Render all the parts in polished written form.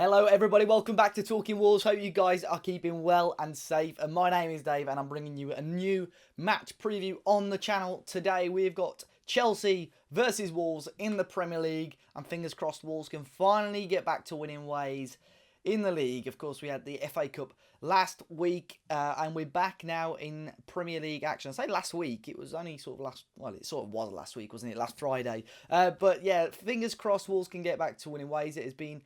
Hello everybody, welcome back to Talking Wolves. Hope you guys are keeping well and safe. And my name is Dave and I'm bringing you a new match preview on the channel. Today we've got Chelsea versus Wolves in the Premier League. And fingers crossed Wolves can finally get back to winning ways in the league. Of course, we had the FA Cup last week and we're back now in Premier League action. I say last week, it was only it sort of was last week, wasn't it? Last Friday. But yeah, fingers crossed Wolves can get back to winning ways. It has been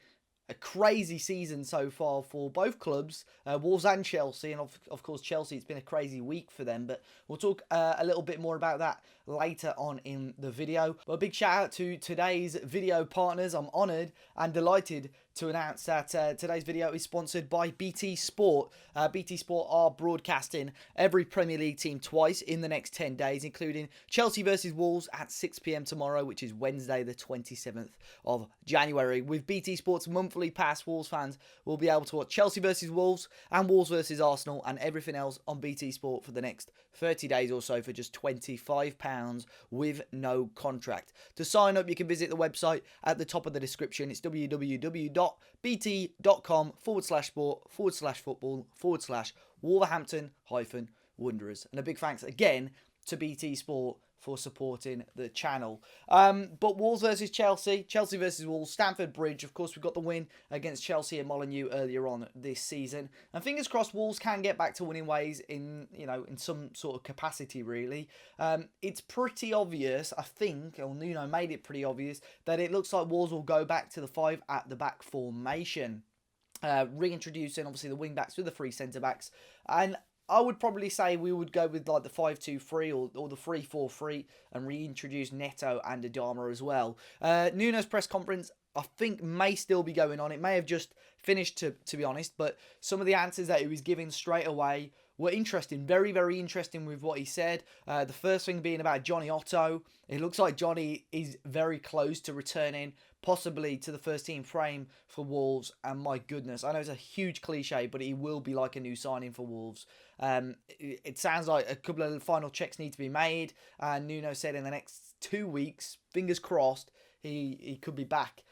a crazy season so far for both clubs, Wolves and Chelsea, and of course Chelsea, it's been a crazy week for them, but we'll talk a little bit more about that later on in the video. But a big shout out to today's video partners. I'm honoured and delighted to announce that today's video is sponsored by BT Sport. BT Sport are broadcasting every Premier League team twice in the next 10 days, including Chelsea versus Wolves at 6 p.m. tomorrow, which is Wednesday the 27th of January. With BT Sport's monthly pass, Wolves fans will be able to watch Chelsea versus Wolves and Wolves versus Arsenal and everything else on BT Sport for the next 30 days or so for just £25 with no contract. To sign up, you can visit the website at the top of the description. It's www.bt.com/sport/football/Wolverhampton-Wanderers. And a big thanks again to BT Sport for supporting the channel. But Wolves versus Chelsea, Chelsea versus Wolves, Stamford Bridge. Of course, we got the win against Chelsea and Molineux earlier on this season. And fingers crossed, Wolves can get back to winning ways in some sort of capacity, really. It's pretty obvious, I think, or Nuno made it pretty obvious, that it looks like Wolves will go back to the 5 at the back formation. Reintroducing, obviously, the wing-backs with the 3 centre-backs. And I would probably say we would go with like the 5-2-3 or the 3-4-3 and reintroduce Neto and Adama as well. Nuno's press conference, I think, may still be going on. It may have just finished, to be honest, but some of the answers that he was giving straight away were interesting. Very, very interesting with what he said. The first thing being about Johnny Otto. It looks like Johnny is very close to returning, possibly to the first team frame for Wolves. And my goodness, I know it's a huge cliche, but he will be like a new signing for Wolves. It sounds like a couple of final checks need to be made. Nuno said in the next 2 weeks, fingers crossed, he could be back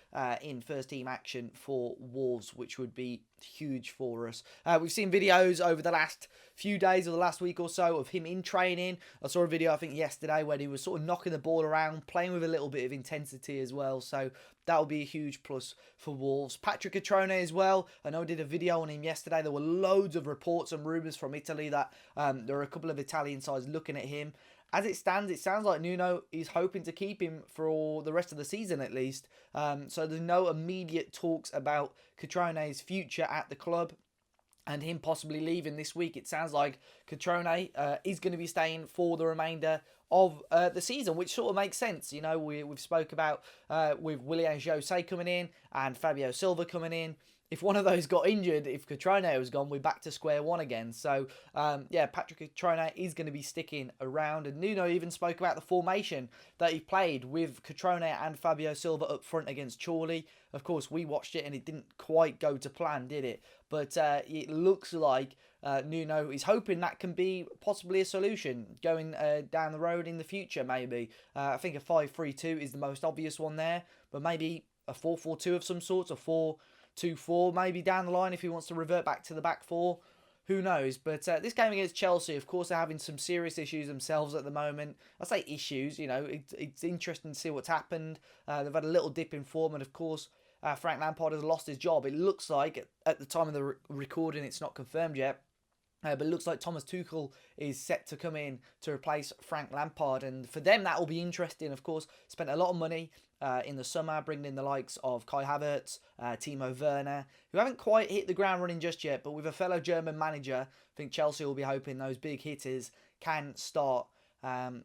in first team action for Wolves, which would be huge for us. We've seen videos over the last few days or the last week or so of him in training. I saw a video, I think, yesterday when he was sort of knocking the ball around, playing with a little bit of intensity as well. So that'll be a huge plus for Wolves. Patrick Cutrone as well. I know I did a video on him yesterday. There were loads of reports and rumours from Italy that there are a couple of Italian sides looking at him. As it stands, it sounds like Nuno is hoping to keep him for the rest of the season at least. So there's no immediate talks about Cutrone's future at the club and him possibly leaving this week. It sounds like Cutrone is going to be staying for the remainder of the season, which sort of makes sense. You know, we've spoke about with Willian Jose coming in and Fabio Silva coming in. If one of those got injured, if Cutrone was gone, we're back to square one again. So, yeah, Patrick Cutrone is going to be sticking around. And Nuno even spoke about the formation that he played with Cutrone and Fabio Silva up front against Chorley. Of course, we watched it and it didn't quite go to plan, did it? But it looks like Nuno is hoping that can be possibly a solution going down the road in the future, maybe. I think a 5-3-2 is the most obvious one there. But maybe a 4-4-2 of some sort, a 4-2-4 maybe down the line if he wants to revert back to the back 4. Who knows? But this game against Chelsea, of course, they're having some serious issues themselves at the moment. I say issues, you know, it's interesting to see what's happened. They've had a little dip in form, and of course, Frank Lampard has lost his job. It looks like, at the time of the recording, it's not confirmed yet, but it looks like Thomas Tuchel is set to come in to replace Frank Lampard. And for them, that will be interesting, of course. Spent a lot of money in the summer, bringing in the likes of Kai Havertz, Timo Werner, who haven't quite hit the ground running just yet. But with a fellow German manager, I think Chelsea will be hoping those big hitters can start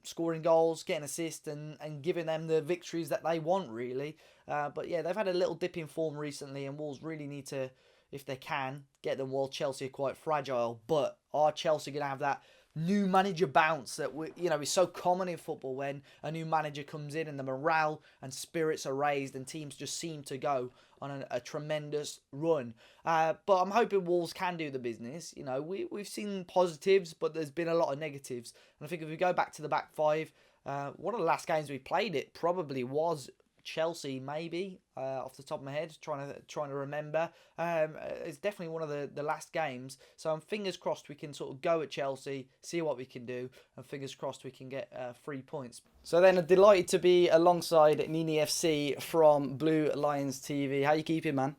scoring goals, getting assists, and giving them the victories that they want, really. But yeah, they've had a little dip in form recently, and Wolves really need to, if they can, get them while Chelsea are quite fragile. But are Chelsea going to have that new manager bounce that is so common in football when a new manager comes in and the morale and spirits are raised and teams just seem to go on a tremendous run. But I'm hoping Wolves can do the business. You know, we've seen positives, but there's been a lot of negatives. And I think if we go back to the back 5, one of the last games we played, it probably was Chelsea, maybe, off the top of my head, trying to remember. It's definitely one of the last games. So I'm fingers crossed we can sort of go at Chelsea, see what we can do, and fingers crossed we can get 3 points. So then, I'm delighted to be alongside Nini FC from Blue Lions TV. How you keeping, man?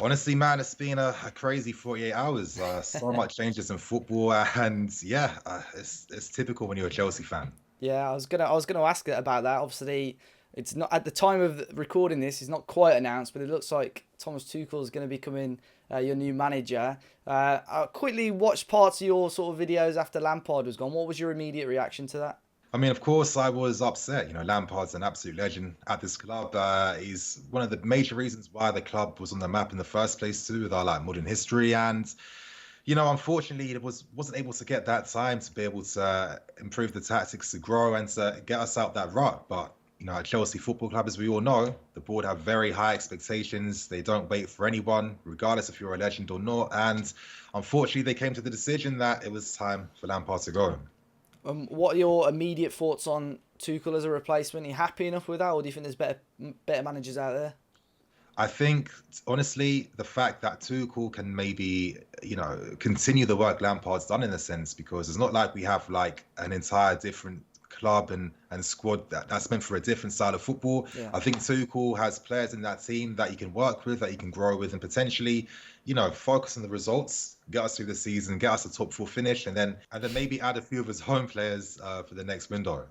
Honestly, man, it's been a crazy 48 hours. So much changes in football, and yeah, it's typical when you're a Chelsea fan. Yeah, I was gonna ask it about that. Obviously, it's not at the time of recording this. It's not quite announced, but it looks like Thomas Tuchel is going to be becoming your new manager. I quickly watched parts of your sort of videos after Lampard was gone. What was your immediate reaction to that? I mean, of course, I was upset. Lampard's an absolute legend at this club. He's one of the major reasons why the club was on the map in the first place too, with our like modern history. And unfortunately, it wasn't able to get that time to be able to improve the tactics to grow and to get us out that rut. But at Chelsea Football Club, as we all know, the board have very high expectations. They don't wait for anyone, regardless if you're a legend or not. And unfortunately, they came to the decision that it was time for Lampard to go. What are your immediate thoughts on Tuchel as a replacement? Are you happy enough with that, or do you think there's better managers out there? I think, honestly, the fact that Tuchel can maybe, continue the work Lampard's done in a sense, because it's not like we have like an entire different club and squad that's meant for a different style of football. Yeah. I think Tuchel has players in that team that he can work with, that he can grow with, and potentially, focus on the results, get us through the season, get us a top four finish, and then maybe add a few of his home players for the next window.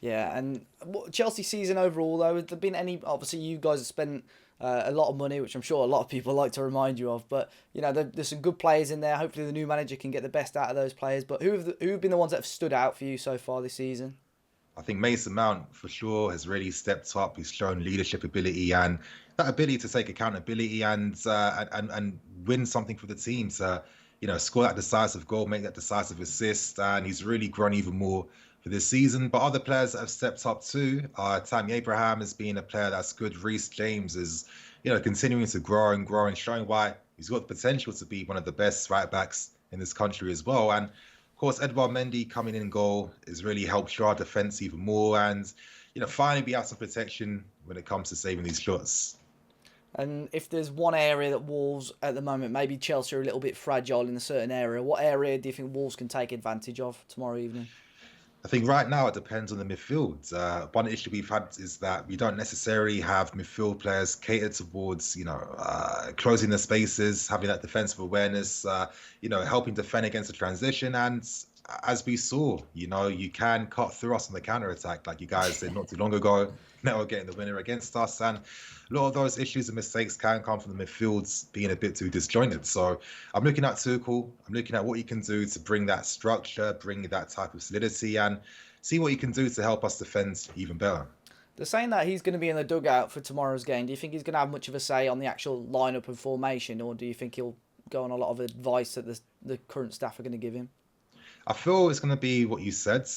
Yeah, and Chelsea season overall though, has there been any? Obviously, you guys have spent a lot of money, which I'm sure a lot of people like to remind you of. But there's some good players in there. Hopefully, the new manager can get the best out of those players. But who've been the ones that have stood out for you so far this season? I think Mason Mount for sure has really stepped up. He's shown leadership ability and that ability to take accountability and win something for the team. To score that decisive goal, make that decisive assist, and he's really grown even more for this season. But other players that have stepped up too. Tammy Abraham has been a player that's good. Reece James is continuing to grow and showing why he's got the potential to be one of the best right backs in this country as well. And of course, Edouard Mendy coming in goal has really helped show our defence even more and, finally be out some protection when it comes to saving these shots. And if there's one area that Wolves at the moment, maybe Chelsea are a little bit fragile in a certain area, what area do you think Wolves can take advantage of tomorrow evening? I think right now it depends on the midfield. One issue we've had is that we don't necessarily have midfield players catered towards, closing the spaces, having that defensive awareness, helping defend against the transition. And as we saw, you can cut through us on the counter attack, like you guys did not too long ago. Now we're getting the winner against us, and a lot of those issues and mistakes can come from the midfields being a bit too disjointed. So I'm looking at Tuchel. I'm looking at what he can do to bring that structure, bring that type of solidity, and see what he can do to help us defend even better. They're saying that he's going to be in the dugout for tomorrow's game. Do you think he's going to have much of a say on the actual lineup and formation, or do you think he'll go on a lot of advice that the current staff are going to give him? I feel it's going to be what you said.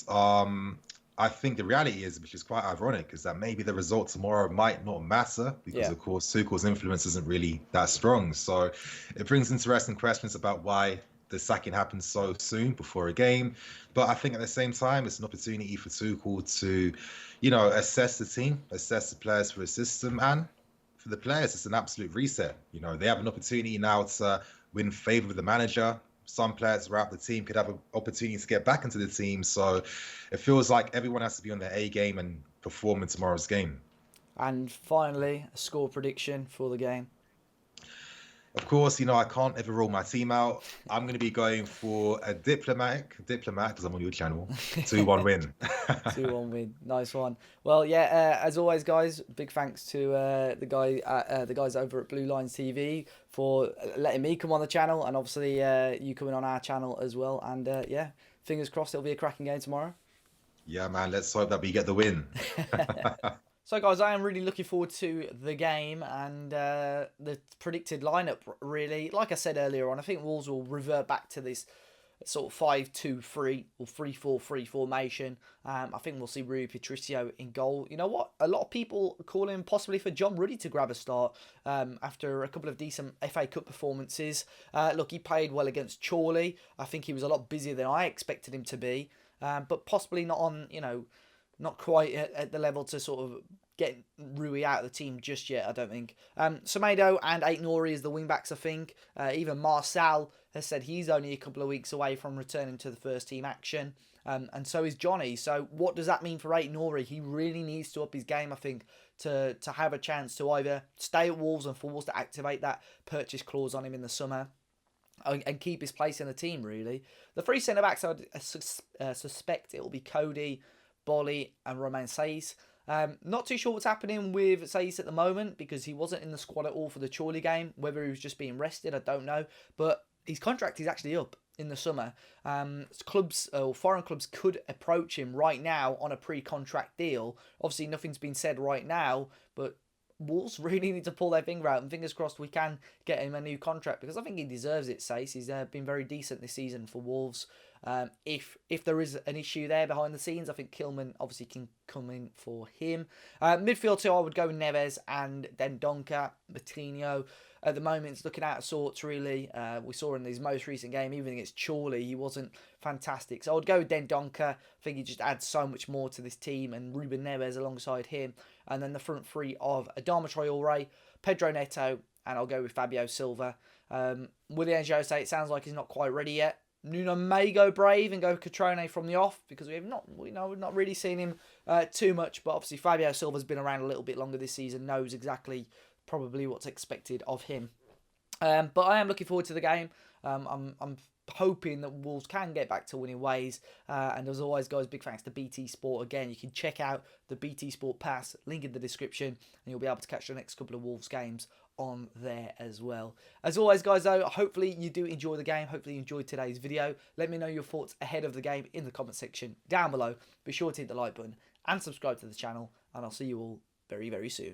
I think the reality is, which is quite ironic, is that maybe the result tomorrow might not matter because, of course, Tuchel's influence isn't really that strong. So it brings interesting questions about why the sacking happens so soon before a game. But I think at the same time, it's an opportunity for Tuchel to, assess the team, assess the players for his system, and for the players, it's an absolute reset. They have an opportunity now to win favour with the manager. Some players throughout the team could have an opportunity to get back into the team. So it feels like everyone has to be on their A game and perform in tomorrow's game. And finally, a score prediction for the game. Of course, I can't ever rule my team out. I'm going to be going for a diplomatic, because I'm on your channel, 2-1 win. 2-1 win. Nice one. Well, as always, guys, big thanks to the guys over at Blue Lines TV for letting me come on the channel, and obviously you coming on our channel as well. And fingers crossed it'll be a cracking game tomorrow. Yeah, man, let's hope that we get the win. So, guys, I am really looking forward to the game and the predicted lineup, really. Like I said earlier on, I think Wolves will revert back to this sort of 5-2-3 or 3-4-3 formation. I think we'll see Rui Patricio in goal. You know what? A lot of people are calling possibly for John Ruddy to grab a start after a couple of decent FA Cup performances. Look, he played well against Chorley. I think he was a lot busier than I expected him to be, but possibly not on, not quite at the level to sort of get Rui out of the team just yet, I don't think. Semedo and Aït-Nouri is the wing-backs, I think. Even Marcel has said he's only a couple of weeks away from returning to the first team action. And so is Johnny. So what does that mean for Aït-Nouri? He really needs to up his game, I think, to have a chance to either stay at Wolves and for Wolves to activate that purchase clause on him in the summer and keep his place in the team, really. The three centre-backs, I would suspect it will be Cody, Bolly and Romain Saiz. Not too sure what's happening with Saiz at the moment because he wasn't in the squad at all for the Chorley game. Whether he was just being rested, I don't know. But his contract is actually up in the summer. Clubs or foreign clubs could approach him right now on a pre-contract deal. Obviously, nothing's been said right now, but Wolves really need to pull their finger out, and fingers crossed we can get him a new contract because I think he deserves it, Saiz. He's been very decent this season for Wolves. If there is an issue there behind the scenes, I think Kilman obviously can come in for him. Midfield two, I would go Neves and Dendoncker. Moutinho at the moment is looking out of sorts, really. We saw in his most recent game, even against Chorley, he wasn't fantastic. So I would go with Dendoncker. I think he just adds so much more to this team, and Ruben Neves alongside him. And then the front three of Adama Traoré, Pedro Neto, and I'll go with Fabio Silva. Willian Jose, it sounds like he's not quite ready yet. Nuno may go brave and go Catrone from the off because we've not really seen him too much. But obviously Fabio Silva's been around a little bit longer this season, knows exactly probably what's expected of him. But I am looking forward to the game. I'm hoping that Wolves can get back to winning ways. And as always, guys, big thanks to BT Sport. Again, you can check out the BT Sport Pass, link in the description, and you'll be able to catch the next couple of Wolves games on there as well. As always, guys, though, hopefully you do enjoy the game. Hopefully you enjoyed today's video. Let me know your thoughts ahead of the game in the comment section down below. Be sure to hit the like button and subscribe to the channel, and I'll see you all very, very soon.